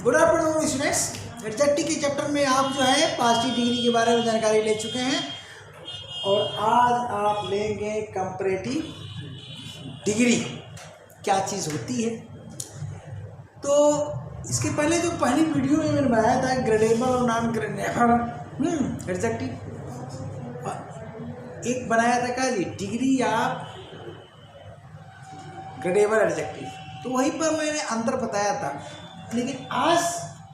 Good afternoon students. Adjective के chapter में आप जो है पॉजिटिव डिग्री के बारे में जानकारी ले चुके हैं और आज आप लेंगे कंपैरेटिव डिग्री क्या चीज़ होती है। तो इसके पहले जो पहली वीडियो में मैंने बनाया था ग्रेडेबल और नॉन ग्रेडेबल एडजेक्टिव, एक बनाया था क्या जी डिग्री ऑफ ग्रेडेबल एडजेक्टिव, तो वहीं पर मैंने अंतर बताया था। लेकिन आज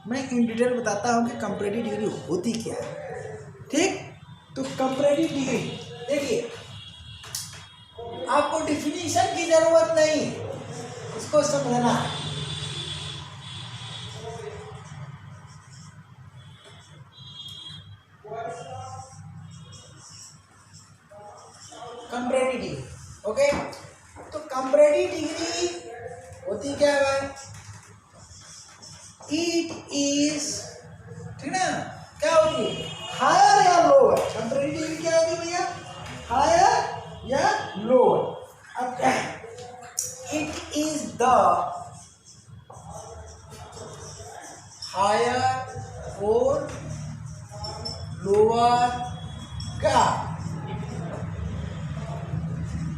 मैं इन डिटेल बताता हूँ कि कंपैरेटिव डिग्री होती क्या है। ठीक, तो कंपैरेटिव डिग्री देखिए, आपको डिफिनीशन की जरूरत नहीं, इसको समझना है। Comparative degree, okay. तो कंपैरेटिव डिग्री होती क्या है? इट इज, ठीक ना, क्या होती है? हायर या लोअर। कंपैरेटिव डिग्री क्या होगी भैया? हायर या लोअर। अब इट इज द हायर और लोअर का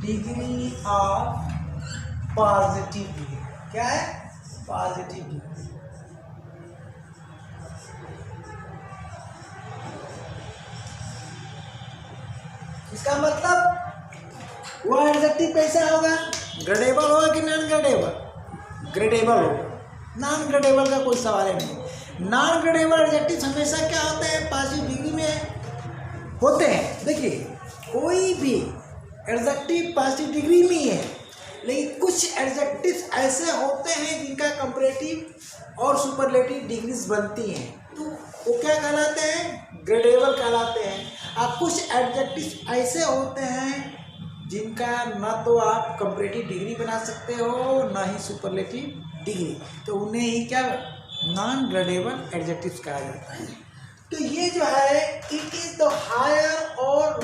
डिग्री ऑफ पॉजिटिव डिग्री। क्या है? Positive degree. इसका मतलब वो एडजेक्टिव कैसा होगा? ग्रेडेबल होगा कि नॉन ग्रेडेबल? ग्रेडेबल होगा। नॉन ग्रेडेबल का कोई सवाल ही नहीं। नॉन ग्रेडेबल एडजेक्टिव हमेशा क्या होते हैं? पॉजिटिव डिग्री में होते हैं। देखिए, कोई भी एडजेक्टिव पॉजिटिव डिग्री में ही है, लेकिन कुछ एडजेक्टिव्स ऐसे होते हैं जिनका कंपैरेटिव और सुपरलेटिव डिग्रीज बनती हैं, तो वो क्या कहलाते हैं? ग्रेडेबल कहलाते हैं। और कुछ एडजेक्टिव्स ऐसे होते हैं जिनका ना तो आप कंपैरेटिव डिग्री बना सकते हो ना ही सुपरलेटिव डिग्री, तो उन्हें ही क्या नॉन ग्रेडेबल एडजेक्टिव्स कहा जाता है। तो ये जो है इट इज द हायर और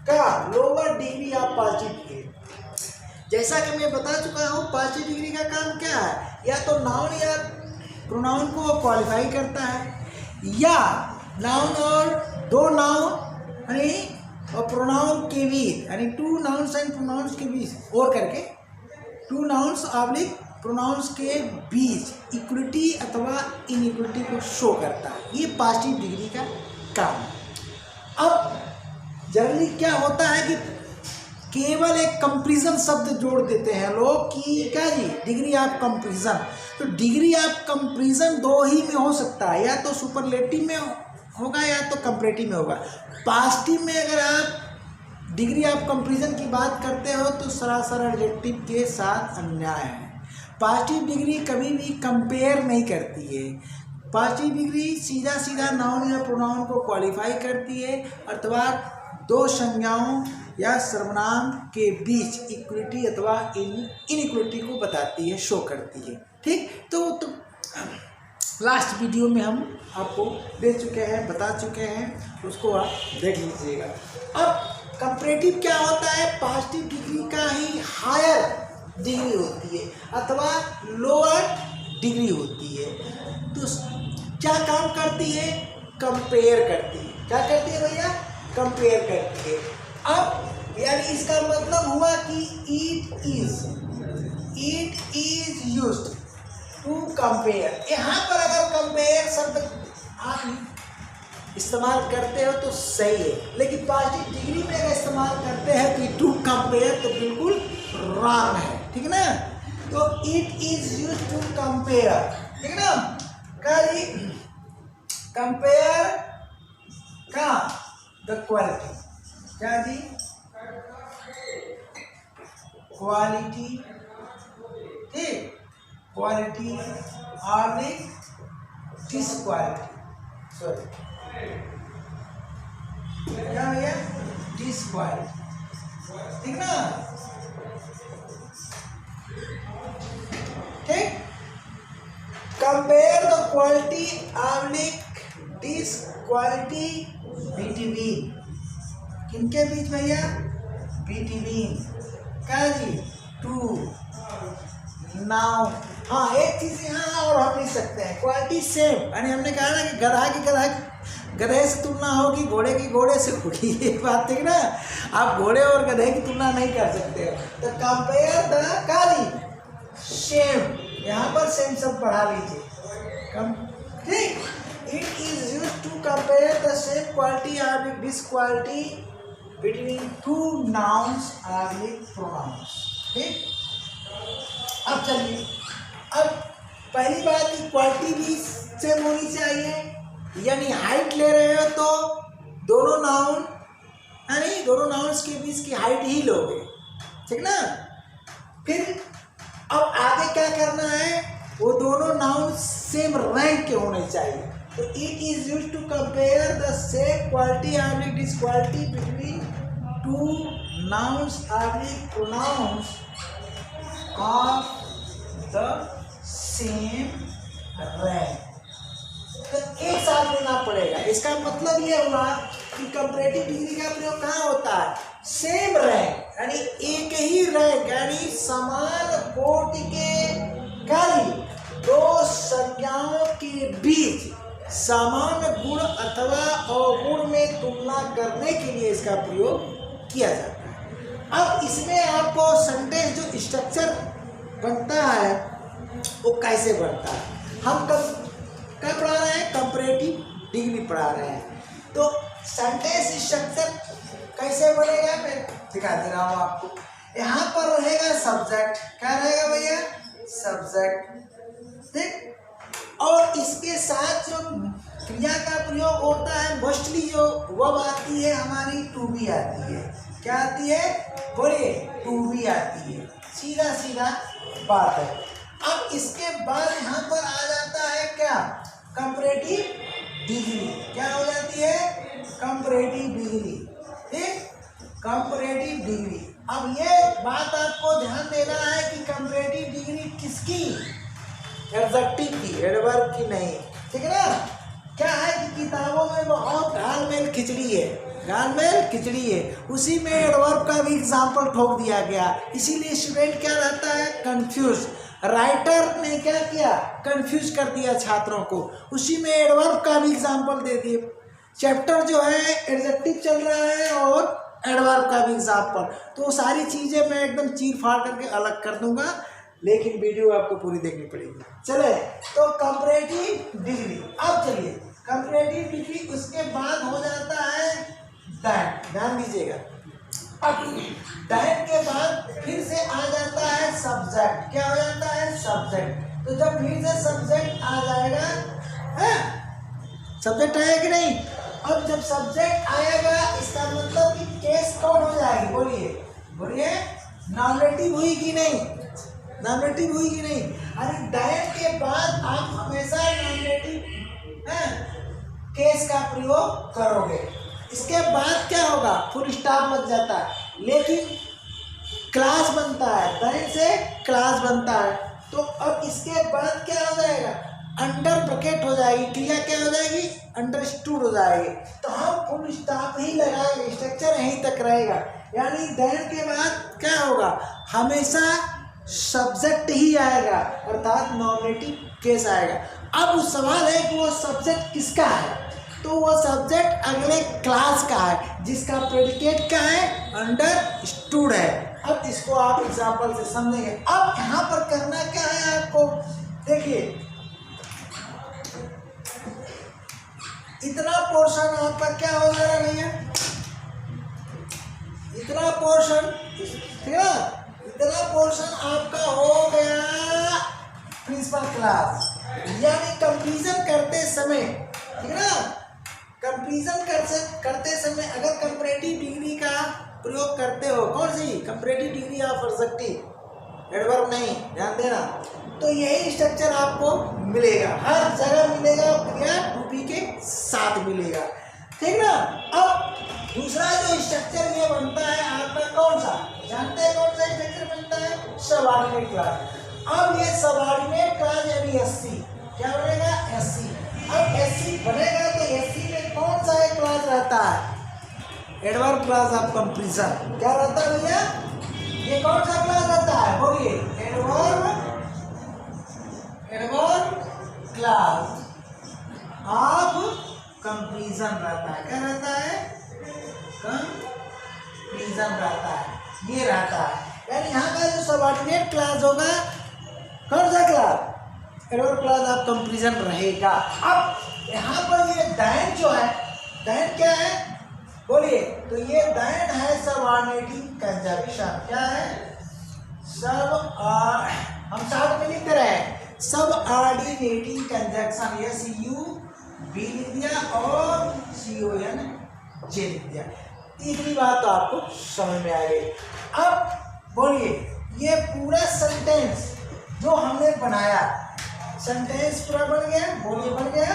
का lower degree of positive degree. जैसा कि मैं बता चुका हूँ, पॉजिटिव डिग्री का काम क्या है? या तो नाउन या प्रोनाउन को क्वालिफाई करता है, या नाउन और दो नाउन यानी और प्रोनाउन के बीच, यानी टू नाउन्स एंड प्रोनाउंस के बीच, और करके टू नाउन्स ऑब्लिक प्रोनाउंस के बीच इक्वलिटी अथवा इनइक्वलिटी को शो करता है। ये पॉजिटिव डिग्री का काम है। अब जनरली क्या होता है कि केवल एक कंपैरिजन शब्द जोड़ देते हैं लोग कि क्या जी डिग्री ऑफ कंपैरिजन। तो डिग्री ऑफ कंपैरिजन दो ही में हो सकता है, या तो सुपरलेटिव में होगा या तो कंपैरेटिव में होगा। पॉजिटिव में अगर आप डिग्री ऑफ कंपैरिजन की बात करते हो तो सरासर एडजेक्टिव के साथ अन्याय है। पॉजिटिव डिग्री कभी भी कंपेयर नहीं करती है। पॉजिटिव डिग्री सीधा सीधा नाउन या प्रोनाउन को क्वालिफाई करती है अथवा दो संज्ञाओं या सर्वनाम के बीच इक्वलिटी अथवा इनइक्वलिटी को बताती है, शो करती है। ठीक, तो लास्ट वीडियो में हम आपको दे चुके हैं, बता चुके हैं, उसको आप देख लीजिएगा। अब कंपैरेटिव क्या होता है? पॉजिटिव डिग्री का ही हायर डिग्री होती है अथवा लोअर डिग्री होती है। तो क्या काम करती है? कंपेयर करती है। क्या करती है भैया? कंपेयर करती है। अब यानी इसका मतलब हुआ कि it is used to compare. यहाँ पर अगर कंपेयर शब्द आप इस्तेमाल करते हो तो सही है, लेकिन पॉजिटिव डिग्री में अगर इस्तेमाल करते हैं कि टू कंपेयर तो बिल्कुल रॉन्ग है। ठीक है ना? तो it is used to compare, ठीक है ना? क्या जी? कंपेयर का द क्वालिटी। क्या जी? क्वालिटी, ठीक, क्वालिटी और डिस क्वालिटी, सॉरी क्या भैया? डिस क्वालिटी, ठीक ना? ठीक, compare the quality oblique disquality between, किनके बीच भैया? बिटवीन क्या जी? टू नाउन हाँ एक चीज यहाँ और हम लिख सकते हैं, क्वालिटी सेम, यानी हमने कहा ना कि गधा की गधे से तुलना होगी, घोड़े की घोड़े से होगी, ये बात ठीक ना। आप घोड़े और गधे की तुलना नहीं कर सकते हो। तो कंपेयर द काली सेम, यहाँ पर सेम सब पढ़ा लीजिए, ठीक। It is use to compare the same quality और this quality between two nouns और प्रोनाउंस, ठीक। अब चलिए, अब पहली बात की क्वालिटी भी सेम होनी चाहिए, यानी हाइट ले रहे हो तो दोनों नाउन, यानी दोनों नाउन्स के बीच की हाइट ही लोगे, ठीक ना। फिर अब आगे क्या करना है, वो दोनों नाउन सेम रैंक के होने चाहिए। तो it is use to compare the same quality और डिसक्वालिटी बिटवीन टू नाउन्स और pronouns of the same rank. तो एक साथ लेना पड़ेगा। इसका मतलब ये हुआ कि कंपैरेटिव डिग्री का प्रयोग कहाँ होता है, सेम रैंक, यानी एक ही रैंक, यानी समान कोटि के कार्य दो संज्ञाओं के बीच समान गुण अथवा अवगुण में तुलना करने के लिए इसका प्रयोग किया जाता है। अब इसमें आपको सेंटेंस जो स्ट्रक्चर बनता है वो कैसे बनता है, हम क्या पढ़ा रहे हैं, कंपैरेटिव डिग्री पढ़ा रहे हैं। तो सेंटेंस स्ट्रक्चर कैसे बनेगा मैं दिखा दे रहा हूँ आपको। यहाँ पर रहेगा सब्जेक्ट, क्या रहेगा भैया, सब्जेक्ट, ठीक। और इसके साथ जो क्रिया का प्रयोग होता है, मोस्टली जो वर्ब आती है हमारी टू बी आती है, क्या आती है, बोलिए, टू बी आती है, सीधा सीधा बात है। अब इसके बाद यहाँ पर आ जाता है क्या, कंपैरेटिव डिग्री, क्या हो जाती है, कंपैरेटिव डिग्री, ठीक, कंपैरेटिव डिग्री। अब ये बात आपको ध्यान देना है कि कंपैरेटिव डिग्री किसकी, एडजेक्टिव की, एडवर्ब की नहीं, ठीक है ना। क्या है कि किताबों में बहुत घालमेल खिचड़ी है, घालमेल खिचड़ी है, उसी में एडवर्ब का भी एग्जाम्पल ठोक दिया गया, इसीलिए स्टूडेंट क्या रहता है, कंफ्यूज। राइटर ने क्या किया, कंफ्यूज कर दिया छात्रों को, उसी में एडवर्ब का भी एग्जाम्पल दे दिए। चैप्टर जो है एडजेक्टिव चल रहा है और एडवर्ब का भी एग्जाम्पल, तो सारी चीज़ें मैं एकदम चीर फाड़ करके अलग कर दूंगा, लेकिन वीडियो आपको पूरी देखनी पड़ेगी। चले, तो कंपैरेटिव डिग्री। अब चलिए कंपैरेटिव डिग्री, उसके बाद हो जाता है दैट, ध्यान दीजिएगा। अब दैट के बाद फिर से आ जाता है सब्जेक्ट, क्या हो जाता है, सब्जेक्ट। तो जब फिर से सब्जेक्ट आ जाएगा, है सब्जेक्ट आया कि नहीं। अब जब सब्जेक्ट आएगा इसका मतलब कि केस कौन हो जाएगी, बोलिए बोलिए, नॉमिनेटिव हुई कि नहीं, नॉमिनेटिव हुई कि नहीं। अरे दैट के बाद आप हमेशा नॉमिनेटिव केस का प्रयोग करोगे। इसके बाद क्या होगा, फुल स्टॉप बन जाता है, लेकिन क्लास बनता है, दैट से क्लास बनता है। तो अब इसके बाद क्या हो जाएगा, अंडर ब्रैकेट हो जाएगी, क्रिया क्या हो जाएगी, अंडरस्टूड हो जाएगी। तो हम फुल स्टॉप ही लगाएंगे, स्ट्रक्चर यहीं तक रहेगा, यानी दैट के बाद क्या होगा, हमेशा सब्जेक्ट ही आएगा, अर्थात नॉमिनेटिव केस आएगा। अब सवाल है कि वो सब्जेक्ट किसका है, तो वो सब्जेक्ट अगले क्लास का है, जिसका प्रेडिकेट क्या है, अंडरस्टूड है। अब इसको आप एग्जांपल से समझेंगे। अब यहाँ पर करना क्या है आपको, देखिए इतना पोर्शन आपका क्या हो जा रहा है भैया, इतना पोर्शन, ठीक है, इतना पोर्शन आपका हो गया प्रिंसिपल क्लास, यानी कंपैरिजन करते समय, ठीक है ना, कंपैरिजन करते समय अगर कंपैरेटिव डिग्री का प्रयोग करते हो, कौन सी, comparative degree of adjective, adverb नहीं, ध्यान देना। तो यही स्ट्रक्चर आपको मिलेगा, हर जगह मिलेगा, क्रिया टू बी के साथ मिलेगा, ठीक ना। अब दूसरा जो स्ट्रक्चर ये बनता है आपका कौन सा, जानते हैं कौन सा स्ट्रक्चर बनता है, सबऑर्डिनेट क्लास। अब ये सबऑर्डिनेट क्लास यानी एससी, क्या बनेगा, एससी। अब एससी बनेगा तो एससी में कौन सा एक क्लास रहता है, एडवर्ब क्लास ऑफ कंपैरिजन, क्या रहता है भैया, ये कौन सा क्लास रहता है, बोलिए, एडवर्ब ऑफ कंपैरिजन रहता है। क्या रहता है? कंपैरिजन रहता है, ये रहता है। यानी यहाँ का जो सबऑर्डिनेट क्लास होगा, कौन सा class? Adverb class of comparison रहेगा। अब यहाँ पर ये दैन जो है, दैन क्या है बोलिए? तो ये दैन है सबऑर्डिनेटिंग कंजंक्शन। क्या है? हम शॉर्ट में लिख रहे हैं सबऑर्डिनेटिंग कंजंक्शन। SUB लिख दिया और CON J लिख दिया। तीसरी बात तो आपको समझ में आ गई। अब बोलिए, ये पूरा सेंटेंस जो हमने बनाया, सेंटेंस पूरा बन गया? बोलिए बन गया?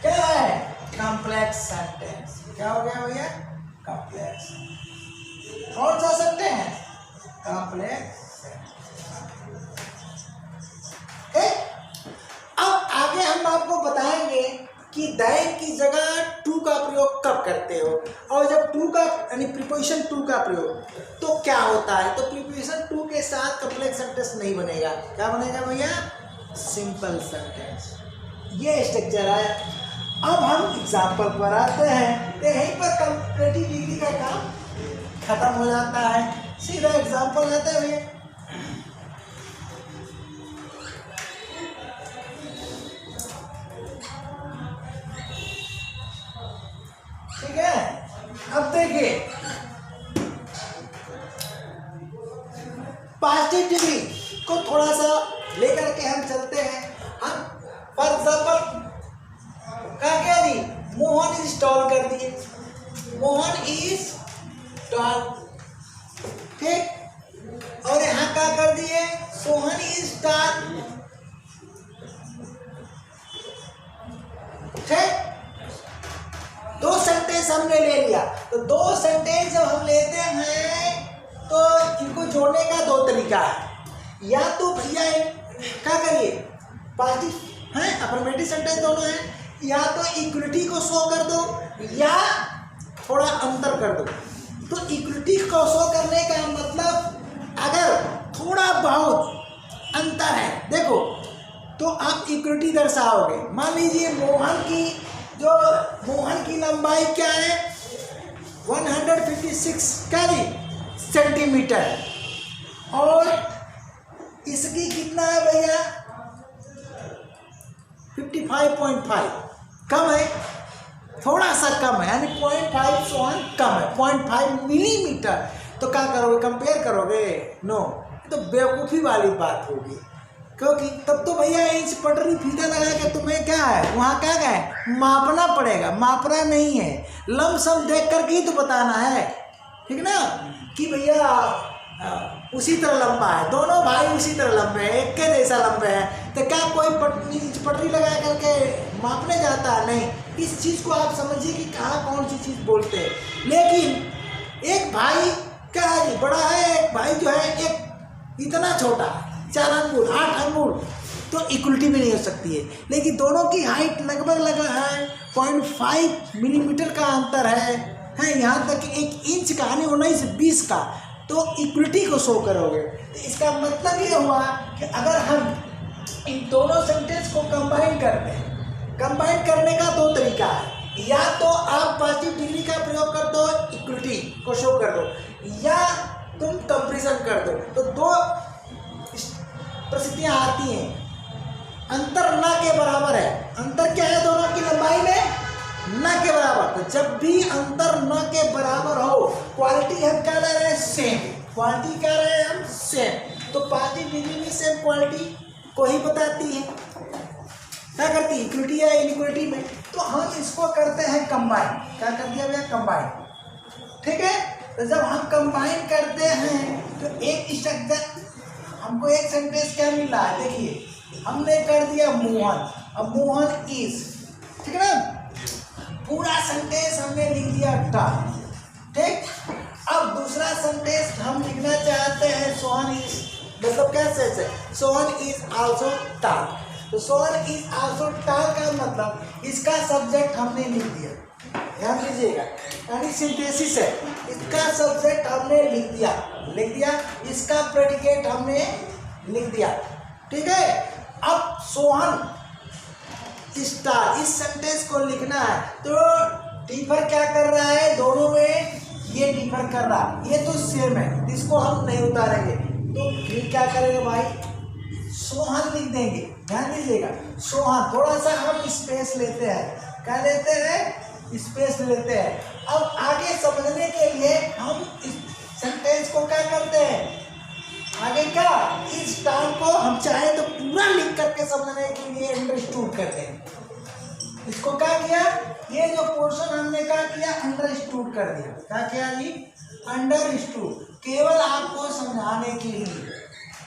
क्या है? Complex sentence. क्या हो गया भैया? कॉम्प्लेक्स। कौन सा सेंटेंस? कॉम्प्लेक्स। अब आगे हम आपको बताएंगे कि दैन की जगह टू का प्रयोग कब करते हो, और जब टू का यानी प्रीपोजिशन टू का प्रयोग तो क्या होता है। तो प्रीपोजिशन टू के साथ कॉम्प्लेक्स सेंटेंस नहीं बनेगा। क्या बनेगा भैया? Simple sentence. ये स्ट्रक्चर है। अब हम एग्जाम्पल पर आते हैं, तो यहीं पर कंपैरेटिव डिग्री का काम खत्म हो जाता है। सीधा एग्जाम्पल लेते हैं भैया। ठीक है, अब देखिए पॉजिटिव डिग्री को थोड़ा सा लेकर के हम चलते हैं। हम फॉर एग्जाम्पल क्या दी? मोहन इज टॉल कर दिए। मोहन इज टॉल, ठीक। और यहाँ क्या कर दिए? सोहन इज टॉल, ठीक। दो सेंटेंस हमने ले लिया। तो दो सेंटेंस जब हम लेते हैं तो इनको जोड़ने का दो तरीका है। या तो भैया क्या करिए, पॉजिटिव है, अफर्मेटिव सेंटेंस दोनों है, या तो इक्वलिटी को शो कर दो या थोड़ा अंतर कर दो। तो इक्वलिटी को शो करने का मतलब अगर थोड़ा बहुत अंतर है, देखो, तो आप इक्वलिटी दर्शाओगे। मान लीजिए मोहन की लंबाई क्या है? 156 सेंटीमीटर, और इसकी कितना है भैया? 55.5। कम है, थोड़ा सा कम है, यानी 0.5 सोहन कम है, 0.5 मिलीमीटर। तो क्या करोगे? कंपेयर करोगे? नो, तो बेवकूफ़ी वाली बात होगी। क्योंकि तब तो भैया इंच पटरी फीता लगा के तुम्हें क्या है वहाँ क्या है मापना पड़ेगा। मापना नहीं है, लमसम देख कर के ही तो बताना है, ठीक ना, कि भैया उसी तरह लंबा है, दोनों भाई उसी तरह लंबे हैं, एक के जैसा लंबे हैं। तो क्या कोई इंच पटरी लगा करके मापने जाता है? नहीं। इस चीज़ को आप समझिए कि कहाँ कौन सी चीज़ बोलते हैं। लेकिन एक भाई क्या है बड़ा है, एक भाई जो है एक इतना छोटा 4 अंगुल 8 अंगुल, तो इक्वलिटी भी नहीं हो सकती है। लेकिन दोनों की हाइट लगभग है 0.5 मिलीमीटर का अंतर है यहाँ तक 1 इंच का, यानी 19 से 20 का, तो इक्वलिटी को शो करोगे। तो इसका मतलब ये हुआ कि अगर हम इन दोनों सेंटेंस को कंबाइन करते हैं, कंबाइन करने का दो तरीका है। या तो आप पॉजिटिव डिग्री का प्रयोग कर दो, इक्वलिटी को शो कर दो, या तुम कंपैरिजन कर दो। तो दो परिस्थितियां आती हैं। अंतर न के बराबर है। अंतर क्या है दोनों की लंबाई में? न के बराबर। तो जब भी अंतर न के बराबर हो, क्वालिटी हम क्या ले रहे हैं? सेम। क्वालिटी क्या रहे हैं हम? सेम। तो पॉजिटिव डिग्री में सेम क्वालिटी को ही बताती है। क्या करती है? इक्वलिटी या इनइक्वलिटी में। तो हम इसको करते हैं कंबाइन। क्या कर दिया भैया? कंबाइन। ठीक है। तो जब हम कंबाइन करते हैं तो एक स्ट्रक्चर हमको एक सेंटेंस क्या मिल रहा है? देखिए हमने कर दिया मोहन, अब मोहन इज, ठीक है ना, पूरा सेंटेंस हमने लिख दिया टॉल, ठीक। अब दूसरा सेंटेंस हम लिखना चाहते हैं सोहन इज, मतलब कैसे से सोहन इज आल्सो टॉल। तो सोहन इज आल्सो टॉल का मतलब इसका सब्जेक्ट हमने लिख दिया, ध्यान दीजिएगा, यानी सिंथेसिस है। इसका सब्जेक्ट हमने लिख दिया, इसका प्रेडिकेट हमने लिख दिया, ठीक है। अब सोहन स्टार, इस सेंटेंस को लिखना है। तो डिफर क्या कर रहा है दोनों में, ये डिफर कर रहा है, ये तो सेम है, इसको हम नहीं उतारेंगे। तो फिर क्या करेंगे भाई, सोहन लिख देंगे। ध्यान दीजिएगा, सोहन, थोड़ा सा हम स्पेस लेते हैं, क्या लेते हैं, स्पेस लेते हैं। अब आगे समझने के लिए हम इस सेंटेंस को क्या करते हैं, आगे क्या, इस स्टार को हम चाहे तो पूरा लिख करके समझने के लिए अंडरस्टूड करते हैं। इसको क्या किया, ये जो पोर्शन हमने क्या किया, अंडरस्टूड कर दिया। क्या किया जी, अंडरस्टूड, केवल आपको समझाने के लिए।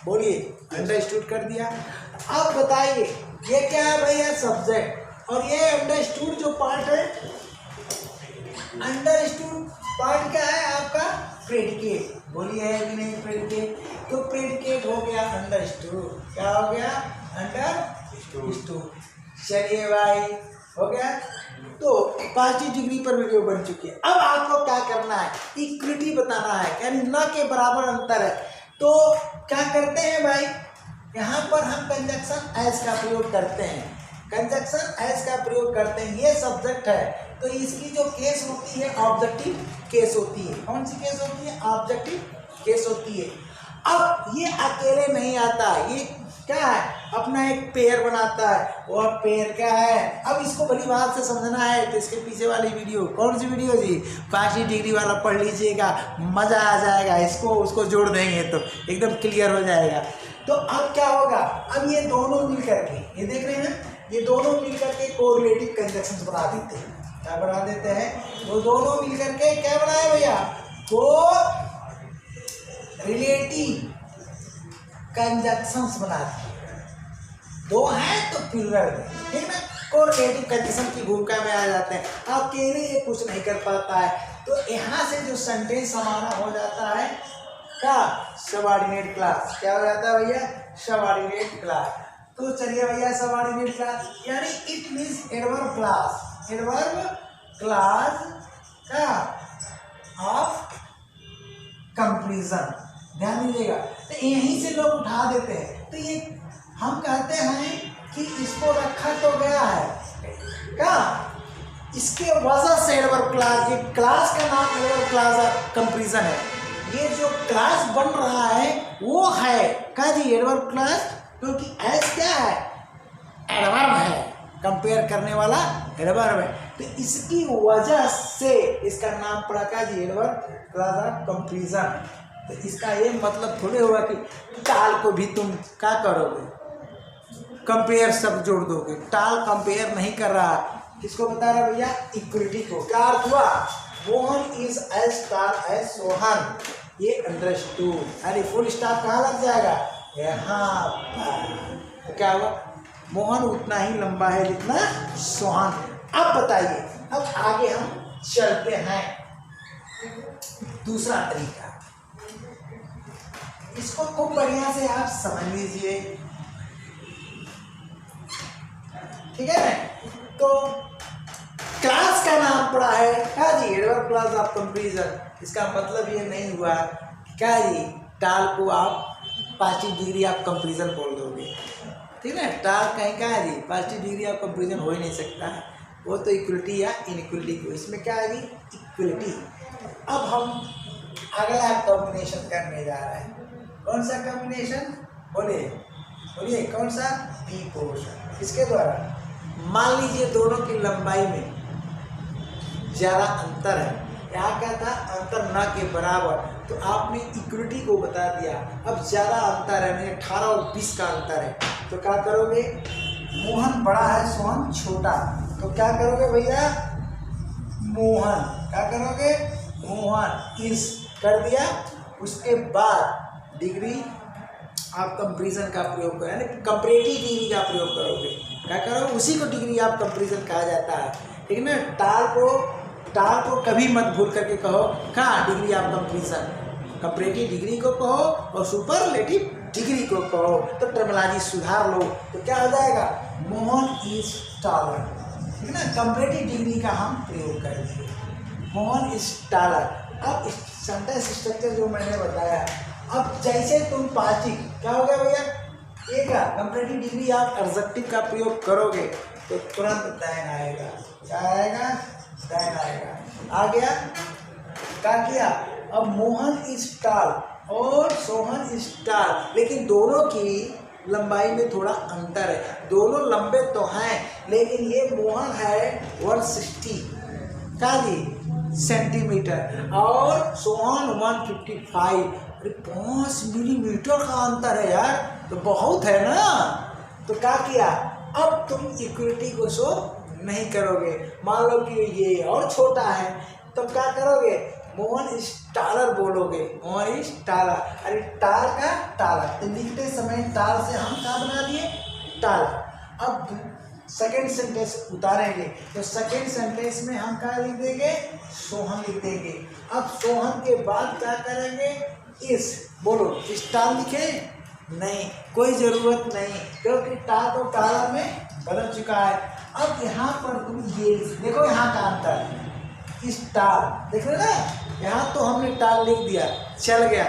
बोलिए, अंडरस्टूड कर दिया। अब बताइए ये क्या है भैया, सब्जेक्ट, और ये अंडरस्टूड जो पार्ट है, अंडरस्टूड पार्ट क्या है आपका, प्रेडिकेट। बोलिए है कि नहीं प्रेडिकेट, तो प्रेडिकेट हो गया अंडरस्टूड, क्या हो गया, अंडरस्टूड। चलिए भाई, हो गया। तो 5 डिग्री पर वीडियो बन चुकी है। अब आपको क्या करना है, इक्विटी बताना है, यानी न के बराबर अंतर है। तो क्या करते हैं भाई, यहाँ पर हम कंजक्शन एज का प्रयोग करते हैं, कंजक्शन एज का प्रयोग करते हैं। ये सब्जेक्ट है, तो इसकी जो केस होती है ऑब्जेक्टिव केस होती है। कौन सी केस होती है, ऑब्जेक्टिव केस होती है। अब ये अकेले नहीं आता, ये क्या है, अपना एक पेयर बनाता है, और पेयर क्या है, अब इसको बड़ी बात से समझना है तो इसके पीछे वाली वीडियो, कौन सी वीडियो जी, 5 डिग्री वाला पढ़ लीजिएगा, मज़ा आ जाएगा। इसको उसको जोड़ देंगे तो एकदम क्लियर हो जाएगा। तो अब क्या होगा, अब ये दोनों मिल करके, ये देख रहे हैं, ये दोनों मिल करके कोरिलेटिव कंजक्शंस बना देते हैं। क्या बना देते हैं, वो दोनों मिल करके क्या बनाए भैया, कोरिलेटिव कंजक्शंस बनाते हैं। दो हैं तो प्लूरल में, ठीक ना, कोरिलेटिव कंजक्शन की भूमिका में आ जाते हैं। अकेले ये कुछ नहीं कर पाता है, तो यहाँ से जो सेंटेंस हमारा हो जाता है क्या, सबऑर्डिनेट क्लास। क्या हो जाता है भैया, सबऑर्डिनेट क्लास। तो चलिए भैया, सबऑर्डिनेट क्लास यानी it means adverb class, adverb class का ऑफ कंपैरिजन। ध्यान दीजिएगा, तो यहीं से लोग उठा देते हैं। तो ये हम कहते हैं कि इसको रखा तो गया है क्या, इसके वजह से एडवर्ब क्लास, ये क्लास का नाम एडवर्ब क्लास ऑफ कंपैरिजन है। ये जो क्लास बन रहा है वो है क्या जी, एडवर्ब क्लास, क्योंकि एस क्या है, एडवर्ब है, कंपेयर करने वाला एडवर्ब है। तो इसकी वजह से इसका नाम पड़ा क्या जी, एडवर्ब क्लास ऑफ कंपैरिजन। तो इसका ये मतलब थोड़े हुआ कि टाल को भी तुम क्या करोगे, कंपेयर सब जोड़ दोगे। टाल कंपेयर नहीं कर रहा, किसको बता रहा भैया, इक्विटी को। क्या अर्थ हुआ, Mohan is as star as Sohan, ये अंडरस्टूड। अरे फुल स्टॉप कहाँ लग जाएगा, यहाँ पर। तो क्या हुआ, मोहन उतना ही लंबा है जितना सोहन। अब बताइए, अब आगे हम चलते हैं, दूसरा तरीका, इसको खूब बढ़िया से आप समझ लीजिए, ठीक है ना। तो क्लास का नाम पड़ा है क्या जी, एडवर्ब क्लास ऑफ कंपैरिजन। इसका मतलब ये नहीं हुआ क्या जी, टाल को आप 5 डिग्री आप कंपैरिजन बोल दोगे, ठीक है। टाल कहीं क्या है जी, 5 डिग्री आप कंपैरिजन हो ही नहीं सकता है, वो तो इक्वलिटी या इनइक्वलिटी को, इसमें क्या है जी, इक्वलिटी। अब हम अगला कॉम्बिनेशन करने जा रहे हैं। कौन सा कॉम्बिनेशन, बोलिए बोलिए, कौन सा, बी पोर्शन। इसके द्वारा मान लीजिए दोनों की लंबाई में ज़्यादा अंतर है, यहाँ क्या था, अंतर न के बराबर, तो आपने इक्विटी को बता दिया। अब ज़्यादा अंतर है, नहीं 18 और 20 का अंतर है, तो क्या करोगे, मोहन बड़ा है सोहन छोटा, तो क्या करोगे भैया, मोहन, क्या करोगे, मोहन इस कर दिया। उसके बाद डिग्री आप कंपैरिजन का प्रयोग करें, यानी कंपैरेटिव डिग्री का प्रयोग करोगे। क्या करोगे, उसी को डिग्री ऑफ कंपैरिजन कहा जाता है, ठीक है ना। टाल को कभी मत भूल करके कहो कहाँ, degree of comparison, comparative degree को कहो और सुपरलेटिव डिग्री को कहो, तो टर्मिनोलॉजी सुधार लो, तो क्या हो जाएगा, मोहन इज टालर, ठीक है ना। कंपैरेटिव डिग्री का हम प्रयोग करेंगे, मोहन इज टालर। अब सेंटेंस स्ट्रक्चर जो मैंने बताया, अब जैसे तुम पार्टी क्या हो गया भैया, एक कंपैरेटिव डिग्री आप एडजेक्टिव का प्रयोग करोगे तो तुरंत दैन आएगा। क्या आएगा? दैन आएगा। आ गया? क्या किया? अब मोहन इज टॉल और सोहन इज टॉल, लेकिन दोनों की लंबाई में थोड़ा अंतर है। दोनों लंबे तो हैं, लेकिन ये मोहन है 160 क्या जी सेंटीमीटर और सोहन 155। अरे 5 मिलीमीटर का अंतर है यार, तो बहुत है ना। तो क्या किया? अब तुम इक्विटी को शो नहीं करोगे। मान लो कि ये और छोटा है, तो क्या करोगे? मोहन इज टालर बोलोगे। Mohan is taller. अरे टाल का टालर, तो लिखते समय टाल से हम क्या बना दिए? टाल। अब सेकेंड सेंटेंस उतारेंगे, तो सेकेंड सेंटेंस में हम क्या लिख देंगे? सोहन लिख देंगे। अब सोहन के बाद क्या करेंगे? इस बोलो, इस टाल लिखे? नहीं, कोई जरूरत नहीं, क्योंकि टाल तो टालर में बदल चुका है। अब यहाँ पर तुम ये देखो, यहाँ का अंतर है। इस टाल देख रहे ना, यहाँ तो हमने टाल लिख दिया, चल गया,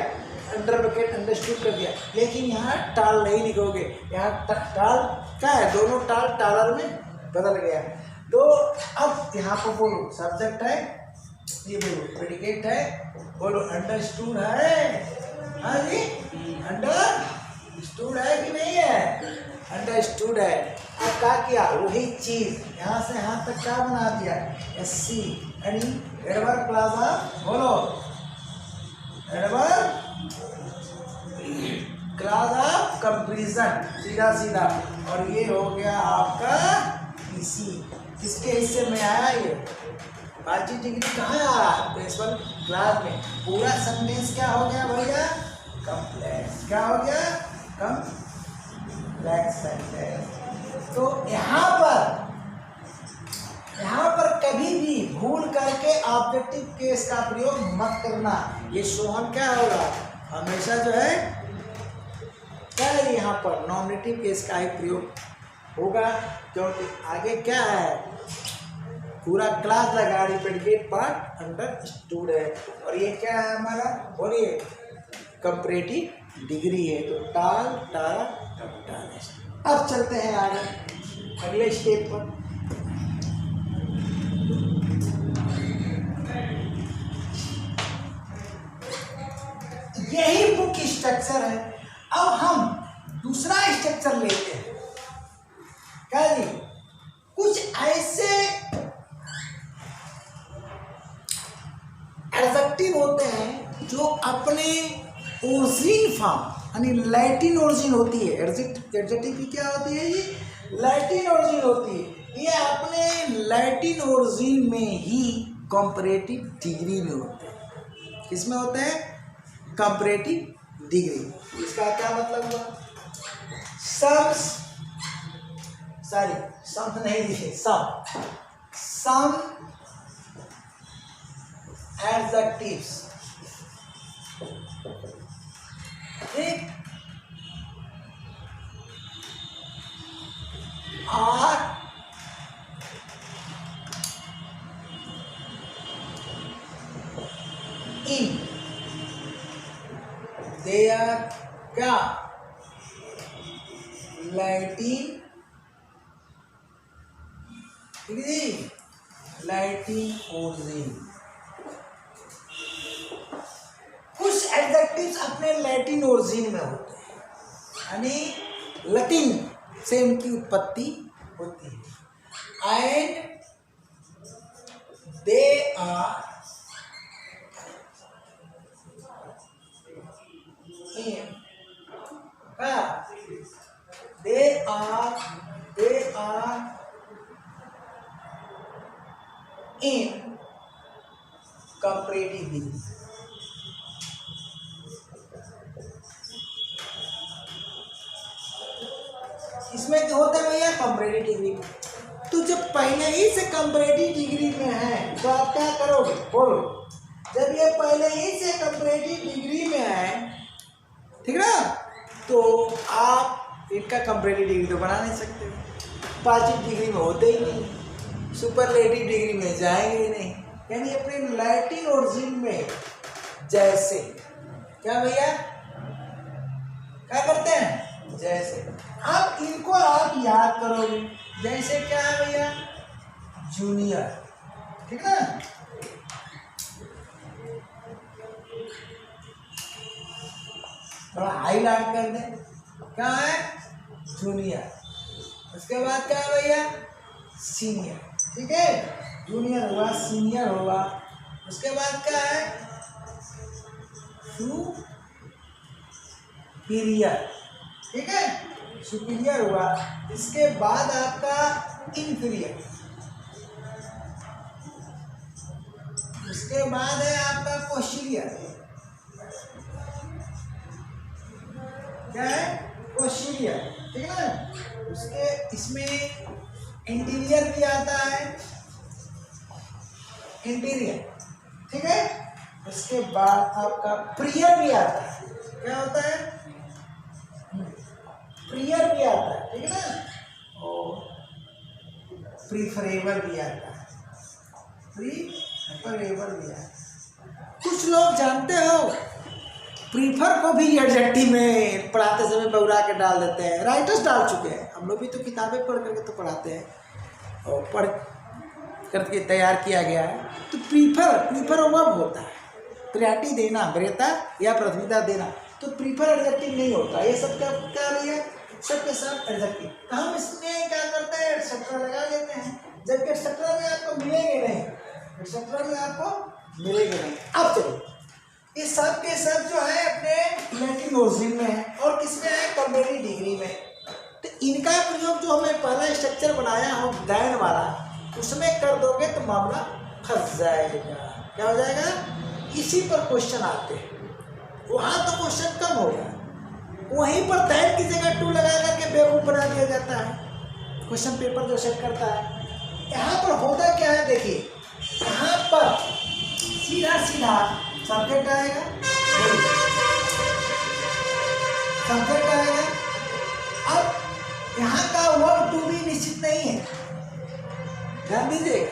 अंडर ब्रैकेट अंडरस्टूड कर दिया, लेकिन यहाँ टाल नहीं लिखोगे। यहाँ टाल क्या है? दोनों टाल टालर में बदल गया। तो अब यहाँ पर बोलो सब्जेक्ट है, ये बोलो प्रेडिकेट है, बोलो अंडरस्टूड है। हाँ जी, अंडरस्टूड है कि नहीं है? अंडरस्टूड है। अब क्या किया? वही चीज यहाँ से यहाँ तक क्या बना दिया? SC यानी एडवर्ब प्लाजा। बोलो एडवर्ब क्लास ऑफ कंपैरिजन, सीधा सीधा। और ये हो गया आपका PC। किसके हिस्से में आया ये? 5 डिग्री कहाँ आ रहा है? प्रिंसिपल क्लास में। पूरा सेंटेंस क्या हो गया भैया? कम्प्लेक्स। क्या हो गया? Complex sentence. तो यहाँ पर कभी भी भूल करके ऑब्जेक्टिव केस का प्रयोग मत करना। ये सोहन क्या होगा? हमेशा जो है क्या है, यहाँ पर नॉमिनेटिव केस का ही प्रयोग होगा, क्योंकि आगे क्या है? पूरा क्लास लगा रही, प्रेडिकेट पार्ट अंडरस्टूड है। और ये क्या है हमारा? बोलिए कंपैरेटिव डिग्री है। तो टाल टाल टाल। अब चलते हैं आगे अगले स्टेप पर। यही बुक स्ट्रक्चर है। अब हम दूसरा स्ट्रक्चर लेते हैं। क्या जी? कुछ ऐसे एडजेक्टिव होते हैं जो अपने ओरिजिन फॉर्म यानी लैटिन ओरिजिन होती है। एडजेक्टिव की क्या होती है? ये लैटिन ओरिजिन होती है। ये अपने लैटिन ओरिजिन में ही कंपैरेटिव डिग्री में होते हैं। किसमें होते हैं? Comparative degree. इसका क्या मतलब हुआ? सम नहीं लिखे, सम एडजेक्टिव्स, ठीक, आर इन दे आर क्या? Latin, Latin origin. कुछ एडजेक्टिव्स अपने लैटिन ओरिजिन में होते हैं, यानी लैटिन से इनकी उत्पत्ति होती है। And they are in they are in comparative degree। इसमें क्या होता है भैया? Comparative degree. तो जब पहले ही से कंपैरेटिव डिग्री में है तो आप क्या करोगे? बोलो, जब ये पहले ही से कंपैरेटिव डिग्री में है, ठीक ना, तो आप इनका कंपैरेटिव डिग्री तो बना नहीं सकते। पॉजिटिव डिग्री में होते ही नहीं, सुपरलेटिव डिग्री में जाएंगे ही नहीं। यानी अपने लैटिन ओरिजिन में जैसे क्या भैया क्या करते हैं? जैसे। अब इनको आप याद करोगे। जैसे क्या है भैया, जूनियर, ठीक ना। थोड़ा हाईलाइट कर दे, क्या है, जूनियर। उसके बाद क्या है भैया, सीनियर, ठीक है। जूनियर हुआ, सीनियर हुआ, उसके बाद क्या है, सुपीरियर, ठीक है, सुपीरियर हुआ। इसके बाद आपका इंफीरियर, उसके बाद है आपका पोस्टीरियर, क्या है, पोस्टीरियर, ठीक है ना। उसके इसमें इंटीरियर भी आता है, इंटीरियर, ठीक है। उसके बाद आपका प्रियर भी आता है, क्या होता है, प्रियर भी आता है, ठीक है ना। और प्रीफरेबल भी आता है, प्रीफरेबल भी आता है। कुछ लोग जानते हो प्रीफर को भी एडजेक्टिव में पढ़ाते समय बउरा के डाल देते हैं, राइटर्स डाल चुके हैं, हम लोग भी तो किताबें पढ़ करके तो पढ़ाते हैं और पढ़ करके तैयार किया गया है। तो प्रीफर वर्ब होता है, प्रायोरिटी देना, वरीयता या प्राथमिकता देना। तो प्रीफर एडजेक्टिव नहीं होता, ये सब क्या है, सबके साथ एडजेक्टिव। तो हम इसमें क्या करते हैं, एटसेट्रा लगा देते हैं, जबकि एटसेट्रा में आपको मिलेंगे नहीं, एटसेट्रा में आपको मिलेंगे नहीं। अब चलो, ये सब के सब जो है अपने लैटिन ओरिजिन में है और किसमें है, कंपेरेटिव डिग्री में। तो इनका प्रयोग जो हमें पहला स्ट्रक्चर बनाया हो दैन वाला, उसमें कर दोगे तो मामला फंस जाएगा। क्या हो जाएगा, इसी पर क्वेश्चन आते हैं, वहाँ तो क्वेश्चन कम होगा, वहीं पर दैन की जगह टू लगा करके बेवकूफ बना दिया जाता है क्वेश्चन पेपर जो सेट करता है। यहाँ पर होता क्या है, देखिए यहाँ पर सीधा सीधा सब्जेक्ट आएगा, सब्जेक्ट आएगा। अब यहाँ का वर्ब टू भी निश्चित नहीं है, ध्यान दीजिएगा,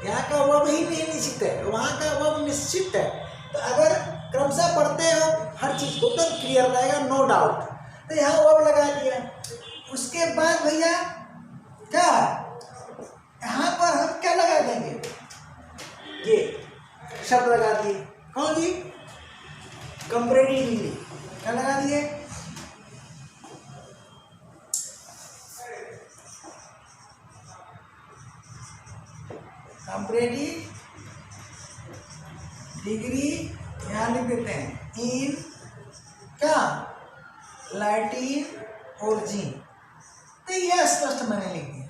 यहाँ का वर्ब ही नहीं निश्चित है, वहाँ का वर्ब निश्चित है। तो अगर क्रमशः पढ़ते हो हर चीज को तो क्लियर रहेगा, नो डाउट। तो यहाँ वर्ब लगा दिया, उसके बाद भैया क्या, यहाँ पर हम क्या लगा देंगे, ये शब्द लगा दिए, कौन जी, कंपेरेटिव डिग्री, क्या लगा दिए, कंपेरेटिव डिग्री, यहाँ लिख देते हैं इन क्या, लैटिन ओरिजिन। तो यह स्पष्ट मैंने लिख दिया,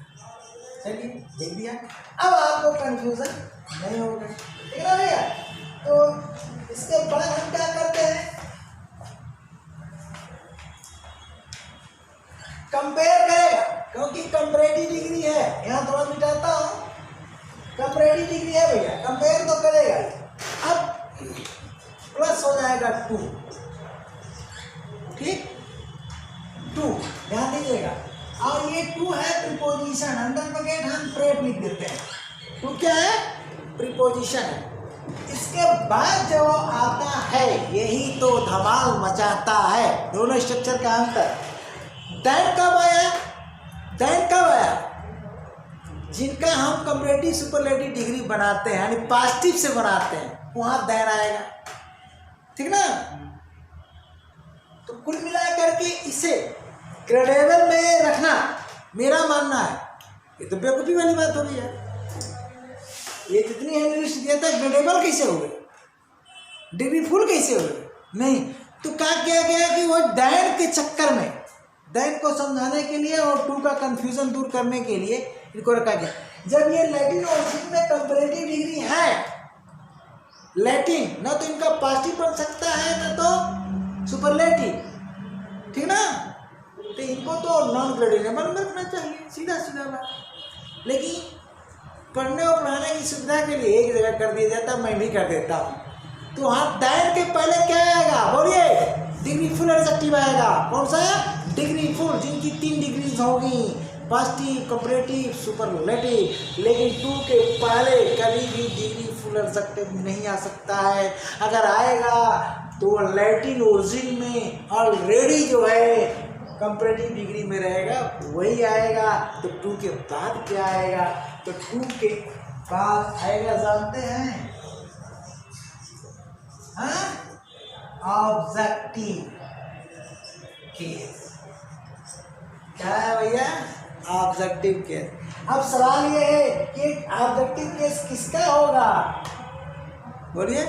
चलिए देख दिया। अब आपको कंफ्यूजन नहीं होगा, ठीक है भैया। तो इसके बाद हम क्या करते हैं, कंपेयर करेगा, क्योंकि कंपेरेटिव डिग्री है, यहाँ थोड़ा मिटाता हूँ, कंपेरेटिव डिग्री है भैया, कंपेयर तो करेगा। अब प्लस हो जाएगा टू, ठीक, टू, ध्यान दीजिएगा। और ये टू है प्रीपोजिशन, अंडर ब्रैकेट हम प्रेप लिख देते हैं, टू क्या है, प्रीपोजिशन है। इसके बाद जो आता है यही तो धमाल मचाता है, दोनों स्ट्रक्चर का अंतर। दैन कब आया, दैन कब आया, जिनका हम कंपेरेटिव सुपरलेटिव डिग्री बनाते हैं, यानी पॉजिटिव से बनाते हैं, वहां दैन आएगा, ठीक ना। तो कुल मिलाकर के इसे ग्रेडेबल में रखना मेरा मानना है, ये तो बेवकूफ़ी वाली बात हो गई है। ये जितनी हमने लिस्ट दिया था, ग्रेडेबल कैसे हो गए, डिग्री फुल कैसे हो गए, नहीं। तो क्या किया गया कि वो दैन के चक्कर में, दैन को समझाने के लिए और टू का कंफ्यूजन दूर करने के लिए इनको रखा गया। जब ये लैटिन ओरिजिन में कंपेरेटिव डिग्री है, लैटिन ना तो इनका पॉजिटिव बन सकता है ना तो सुपरलेटिव, ठीक ना। तो इनको तो नॉन ग्रेडेबल में रखना चाहिए, सीधा सीधा बात। लेकिन पढ़ने और पढ़ाने की सुविधा के लिए एक जगह कर दिया जाता, मैं भी कर देता हूँ। तो वहाँ दैन के पहले क्या आएगा, बोलिए, डिग्री फुल एडजेक्टिव आएगा। कौन सा, डिग्री फुल, जिनकी 3 डिग्रीज होगी, पॉजिटिव, कंपेरेटिव, सुपरलेटिव। लेकिन टू के पहले कभी भी डिग्री फुल एडजेक्टिव नहीं आ सकता है। अगर आएगा तो लैटिन ओरिजिन में ऑलरेडी जो है कंपैरेटिव डिग्री में रहेगा वही आएगा। तो टू के बाद क्या आएगा? तो टू के बाद आएगा, जानते हैं, ऑब्जेक्टिव केस। क्या है भैया? Objective case. अब सवाल ये है कि ऑब्जेक्टिव केस किसका होगा? बोलिए।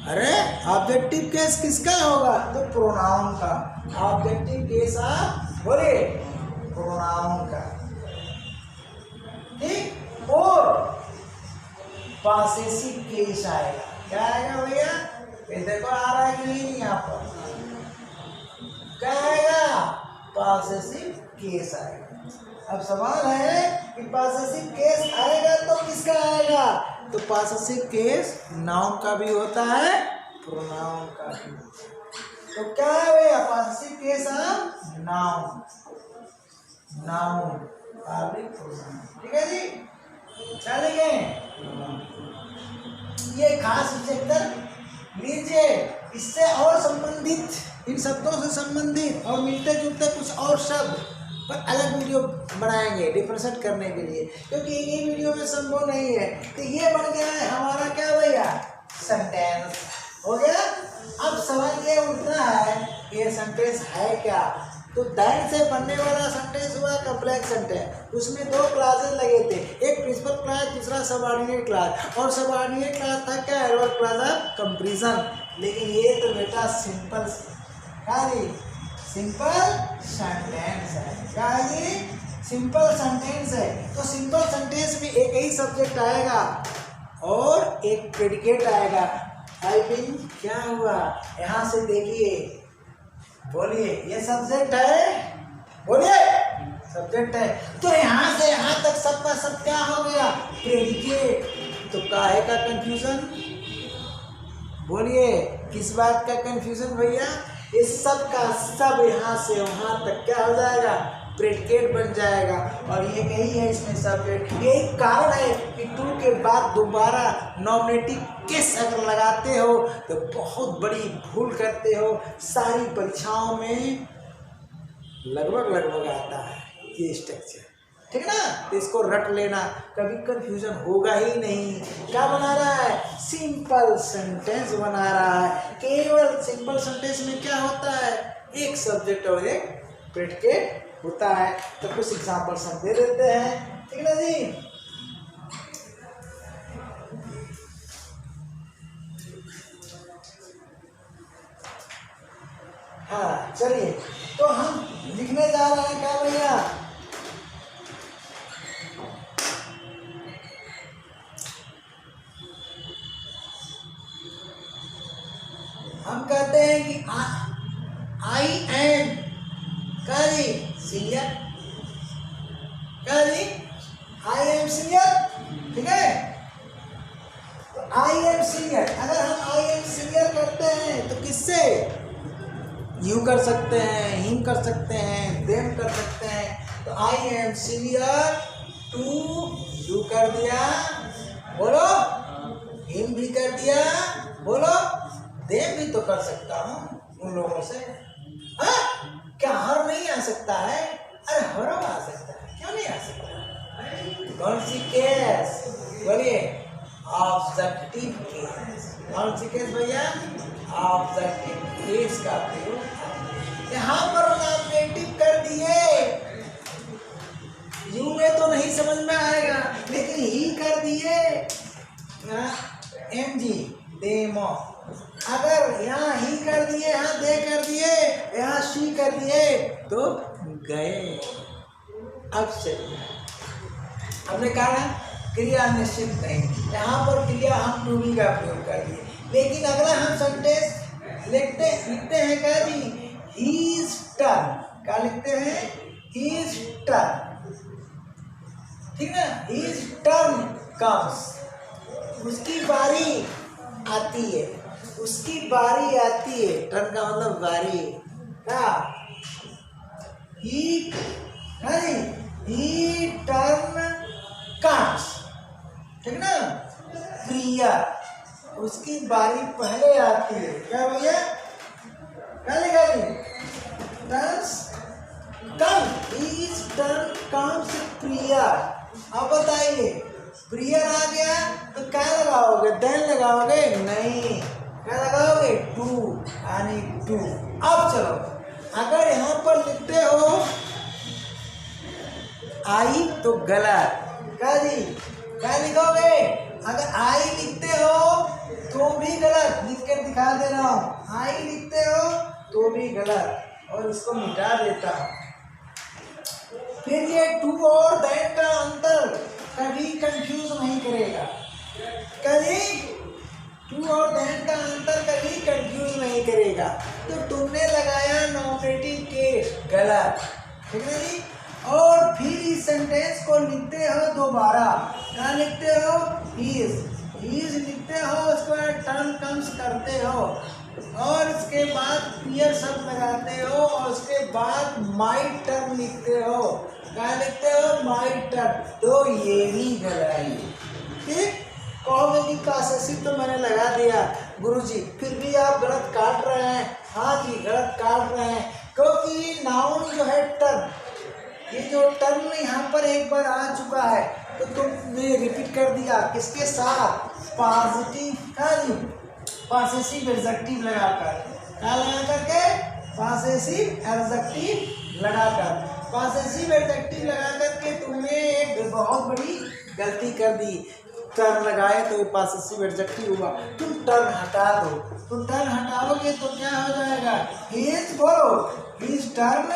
अरे ऑब्जेक्टिव केस किसका होगा? तो प्रोनाउन का। ऑब्जेक्टिव केस आप बोलिए प्रोनाउन का, ठीक। और पॉसेसिव केस आएगा। क्या आएगा भैया? ये देखो आ रहा है कि नहीं यहाँ पर? क्या आएगा? पॉसेसिव केस आएगा। अब सवाल है कि पॉसेसिव केस आएगा तो किसका आएगा? तो पॉसेसिव केस नाउन का भी होता है, प्रोनाउन का भी। तो क्या है भैया? Possessive case of noun, noun public pronoun, ठीक है जी। चलिए ये खास चैप्टर लीजिए, इससे और संबंधित, इन शब्दों से संबंधित और मिलते जुलते कुछ और शब्द पर अलग वीडियो बनाएंगे डिफरेंशिएट करने के लिए, क्योंकि ये वीडियो में संभव नहीं है। तो ये बन गया है हमारा क्या भैया? सेंटेंस हो गया। अब सवाल ये उठना है ये सेंटेंस है क्या? तो दैट से बनने वाला सेंटेंस हुआ कॉम्प्लेक्स सेंटेंस। उसमें दो क्लासेस लगे थे, एक प्रिंसिपल क्लास, दूसरा सबऑर्डिनेट क्लास। और सबऑर्डिनेट क्लास था क्या? Adverb class of comparison. लेकिन ये तो बेटा सिंपल, सिंपल सेंटेंस है। क्या है ये? सिंपल सेंटेंस है। तो सिंपल सेंटेंस में एक ही सब्जेक्ट आएगा और एक प्रेडिकेट आएगा। आई मीन क्या हुआ? यहाँ से देखिए, बोलिए, ये सब्जेक्ट है, बोलिए सब्जेक्ट है। तो यहाँ से यहाँ तक सबका सब क्या हो गया? प्रेडिकेट। तो काहे का कंफ्यूजन? बोलिए किस बात का कंफ्यूजन भैया? इस सब का सब यहाँ से वहाँ तक क्या हो जाएगा? प्रेडिकेट बन जाएगा। और ये कही है इसमें सब्जेक्ट। यही कारण है कि टू के बाद दोबारा नॉमिनेटिव केस अगर लगाते हो तो बहुत बड़ी भूल करते हो। सारी परीक्षाओं में लगभग आता है ये स्ट्रक्चर, ठीक है ना? तो इसको रट लेना, कभी कंफ्यूजन होगा ही नहीं। क्या बना रहा है? सिंपल सेंटेंस बना रहा है। केवल सिंपल सेंटेंस में क्या होता है? एक सब्जेक्ट और एक प्रेडिकेट होता है। तो कुछ एग्जांपल्स हम दे देते हैं, ठीक है ना जी। हाँ चलिए, तो हम लिखने जा रहे हैं क्या भैया? हम कहते हैं कि आई am senior, I am senior, ठीक है। तो आई एम सीनियर, अगर हम आई एम सीनियर करते हैं तो किससे? यू कर सकते हैं, हिम कर सकते हैं, देम कर सकते हैं। तो I am senior to you कर दिया, बोलो, हिम भी कर दिया, बोलो, देम भी तो कर सकता हूँ उन लोगों से। हाँ? क्या हर नहीं आ सकता है? अरे हर आ सकता है, क्यों नहीं आ सकता? कौन सी केस? बोलिए ऑब्जेक्टिव केस। कौन सी केस भैया? ऑब्जेक्टिव केस का प्रयोग। यहाँ पर नॉमिनेटिव कर दिए, यू में तो नहीं समझ में आएगा, लेकिन ही कर दिए, एम जी डेमो। अगर यहाँ ही कर दिए, यहाँ दे कर दिए, यहाँ शी कर दिए तो गए। अब चलिए, हमने कहा क्रिया निश्चित नहीं, यहाँ पर क्रिया हम टू बी का प्रयोग कर दिए। लेकिन अगला हम सेंटेंस लिखते हैं क्या जी? His turn. क्या लिखते हैं? हीज टर्न, ठीक है। हीज टर्न कम्स, उसकी बारी आती है, उसकी बारी आती है। टर्न का मतलब बारी। क्या? ही टर्न कम्स, ठीक ना। क्रिया उसकी बारी पहले आती है। क्या भैया? क्या लिखा जी? Turns come is turn comes prior. अब बताइए प्रियर आ गया तो क्या लगाओगे, देन लगाओगे, नहीं क्या लगाओगे, टू यानी टू। अब चलो अगर यहाँ पर लिखते हो आई तो गलत, क्या जी क्या लिखोगे, अगर आई लिखते हो तो भी गलत, लिख के दिखा दे रहा हूँ, आई लिखते हो तो भी गलत और इसको मिटा देता हूँ। फिर ये टू और दैट का अंतर कभी कंफ्यूज नहीं करेगा, कभी टू और दैट का अंतर कभी कंफ्यूज नहीं करेगा। तो तुमने लगाया नॉमिनेटिव केस गलत, ठीक है जी। और फिर इस सेंटेंस को लिखते हो दोबारा, क्या लिखते हो, इज लिखते हो, उसके बाद टर्न कम्स करते हो और उसके बाद प्रियर शब्द लगाते हो और उसके बाद माई टर्न लिखते हो, क्या लिखते हो, माई टर्न। तो ये भी गलत है, ठीक। कहोगे कि पॉसेसिव तो मैंने लगा दिया गुरुजी, फिर भी आप गलत काट रहे हैं। हाँ जी गलत काट रहे हैं, क्योंकि नाउन जो है टर्न, ये जो टर्म यहाँ पर एक बार आ चुका है तो तुमने रिपीट कर दिया किसके साथ, पॉजिटिव का जी, पॉसेसिव एडजेक्टिव लगाकर, क्या लगा करके, पॉसेसिव एडजेक्टिव लगाकर, पॉसेसिव एडजेक्टिव लगा करके तुमने एक बहुत बड़ी गलती कर दी। टर्न लगाए तो पॉसेसिव एडजेक्टिव हुआ, तुम टर्न हटा दो, तुम टर्न हटाओगे तो क्या हो जाएगा, हिज बोलो, his turn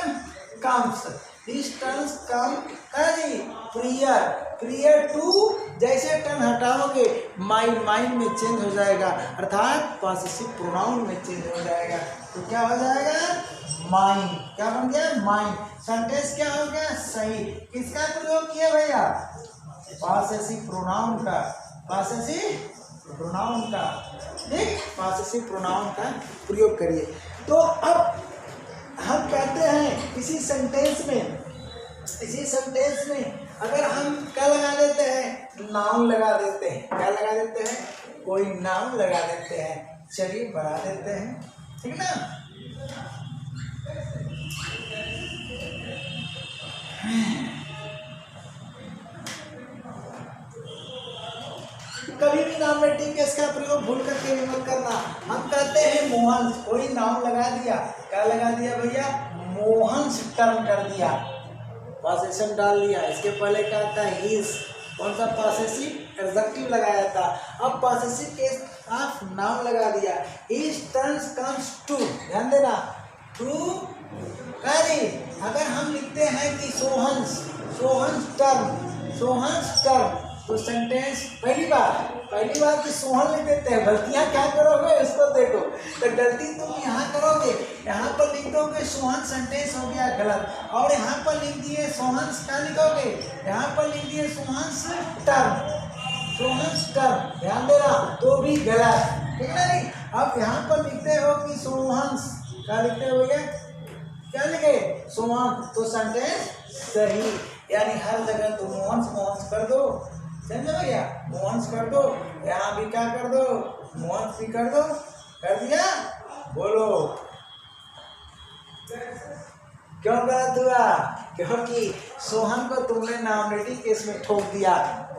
comes, his turns come जी, प्रियर, प्रियर टू, जैसे टर्न हटाओगे माई माइंड में चेंज हो जाएगा, अर्थात पॉसेसिव प्रोनाउन में चेंज हो जाएगा। तो क्या हो जाएगा, माइंड, क्या बन गया, माइंड। सेंटेंस क्या हो गया, सही। किसका प्रयोग किया भैया, पॉसेसिव प्रोनाउन का, पॉसेसिव प्रोनाउन का, ठीक, पॉसेसिव प्रोनाउन का प्रयोग करिए। तो अब हम कहते हैं इसी सेंटेंस में अगर हम क्या लगा देते हैं, नाउन लगा देते हैं, क्या लगा देते हैं, कोई नाउन लगा देते हैं, चलिए बढ़ा देते हैं, ठीक ना। कभी भी नॉमिनेटिव केस का प्रयोग भूल करके भी मत करना। हम कहते हैं मोहन, कोई नाम लगा दिया, क्या लगा दिया भैया, मोहन टर्न कर दिया, पॉसेशन डाल दिया, इसके पहले क्या था, हिज, कौन सा पॉसेसिव एडजेक्टिव लगाया था, अब पॉसेसिव केस आप नाम लगा दिया, हिज टर्न्स कम्स टू, ध्यान देना, टू करी। अगर हम लिखते हैं कि सोहन्स टर्न, तो सेंटेंस पहली बार कि सोहन लिख देते हैं, गलतियाँ क्या करोगे इसको देखो। तो गलती तुम यहाँ करोगे, यहाँ पर लिख दोगे सोहन, सेंटेंस हो गया गलत, और यहाँ पर लिख दिए सोहन्स, क्या लिखोगे, यहाँ पर लिख दिए सोहन्स टर्न, ध्यान देना, तो भी गलत, ठीक है नहीं। अब यहाँ पर लिखते हो कि सोहन्स, क्या लिखते हो भैया, क्या लिखे, सोहन, तो सेंटेंस सही, यानी हर जगह तुम मोहन्स कर दो, समझो भैया, मोहन्स कर दो, यहाँ भी क्या कर दो, मोहन्स भी कर दो, कर दिया, बोलो क्यों गलत हुआ, क्योंकि सोहन को तुमने नॉमिनेटिव केस में ठोक दिया,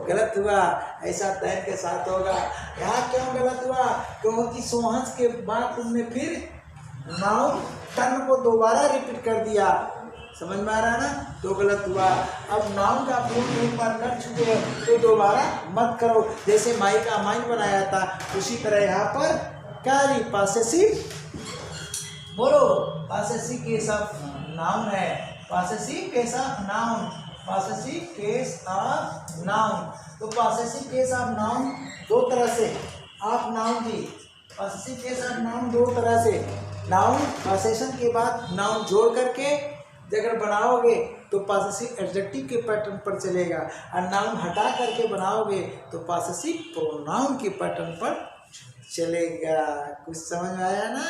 गलत हुआ, ऐसा तैन के साथ होगा। यहाँ क्यों गलत हुआ, क्योंकि सोहन्स के बाद तुमने फिर नाउन टर्न को दोबारा रिपीट कर दिया, समझ में आ रहा है ना, तो गलत हुआ। अब नाउन का प्रयोग एक बार कर चुके हो तो दोबारा मत करो, जैसे माई का माइन बनाया था उसी तरह यहाँ पर क्या रही, पॉसेसिव, बोलो पॉसेसिव केस ऑफ नाउन है, possessive case of noun, possessive case of noun. तो पॉसेसिव केस ऑफ नाउन दो तरह से, ऑफ नाउन जी, पॉसेसिव केस ऑफ नाउन दो तरह से, नाउन पॉसेशन के बाद नाउन जोड़ करके अगर बनाओगे तो पॉसेसिव एडजेक्टिव के पैटर्न पर चलेगा, और नाउन हटा करके बनाओगे तो पॉसेसिव प्रोनाउन के पैटर्न पर चलेगा। कुछ समझ में आया ना।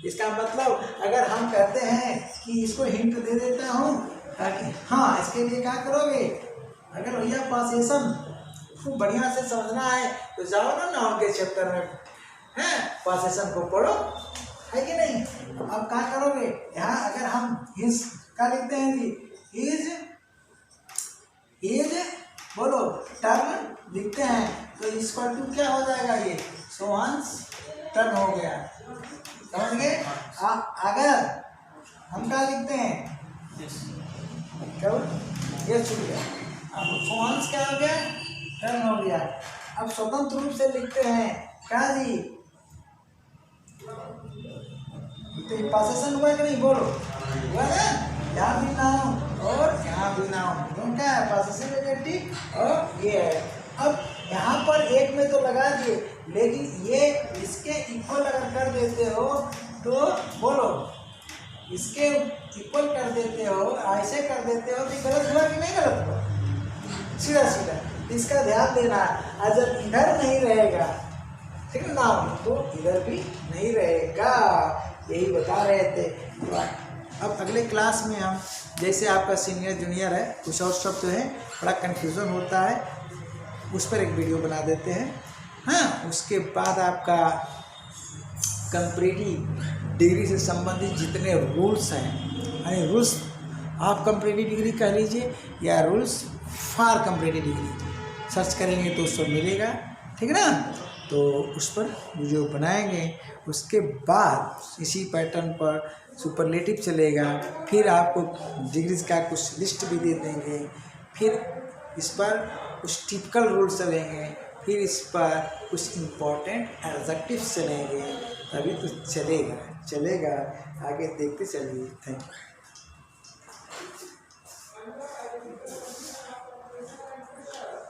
इसका मतलब अगर हम कहते हैं कि इसको हिंट दे देता हूँ ताकि हाँ, इसके लिए क्या करोगे, अगर भैया पॉसेशन को बढ़िया से समझना है तो जाओ ना नाउन के चैप्टर में, हैं, पॉसेशन को पढ़ो, है कि नहीं। अब क्या करोगे, यहाँ अगर हम हिज क्या लिखते हैं जी? इज बोलो टर्न लिखते हैं, तो इक्वल टू क्या हो जाएगा? ये सोहंस टर्न हो गया। समझ गए? अगर हम क्या लिखते हैं? क्या ये छूट गया। अब सोहंस क्या हो गया? टर्न हो गया। अब स्वतंत्र रूप से लिखते हैं क्या जी? तो पासेशन हुआ कि नहीं? बोलो हुआ ना? यहाँ भी नाउन और यहाँ भी नाउन, तो क्या है? पासेशन एडजेक्टिव और ये है। अब यहाँ पर एक में तो लगा दिए, लेकिन ये इसके इक्वल अगर कर देते हो तो बोलो इसके इक्वल कर देते हो, ऐसे कर देते हो तो गलत हुआ कि नहीं गलत हुआ? सीधा सीधा इसका ध्यान देना। अगर इधर नहीं रहेगा, ठीक है नाउन, तो इधर भी नहीं रहेगा, यही बता रहे थे। अब अगले क्लास में हम, जैसे आपका सीनियर जूनियर है, कुछ और शब्द तो है बड़ा कन्फ्यूज़न होता है, उस पर एक वीडियो बना देते हैं। हाँ, उसके बाद आपका कंपैरेटिव डिग्री से संबंधित जितने रूल्स हैं, यानी रूल्स ऑफ कंपैरेटिव डिग्री कह लीजिए या rules for comparative degree, search करेंगे तो उस पर मिलेगा, ठीक है ना? तो उस पर वीडियो बनाएंगे। उसके बाद इसी पैटर्न पर सुपरलेटिव चलेगा, फिर आपको डिग्रीज का कुछ लिस्ट भी दे देंगे, फिर इस पर कुछ टिपिकल रूल्स चलेंगे, फिर इस पर कुछ इम्पोर्टेंट एडजेक्टिव्स चलेंगे, तभी तो चलेगा। आगे देखते चलिए। Thank you.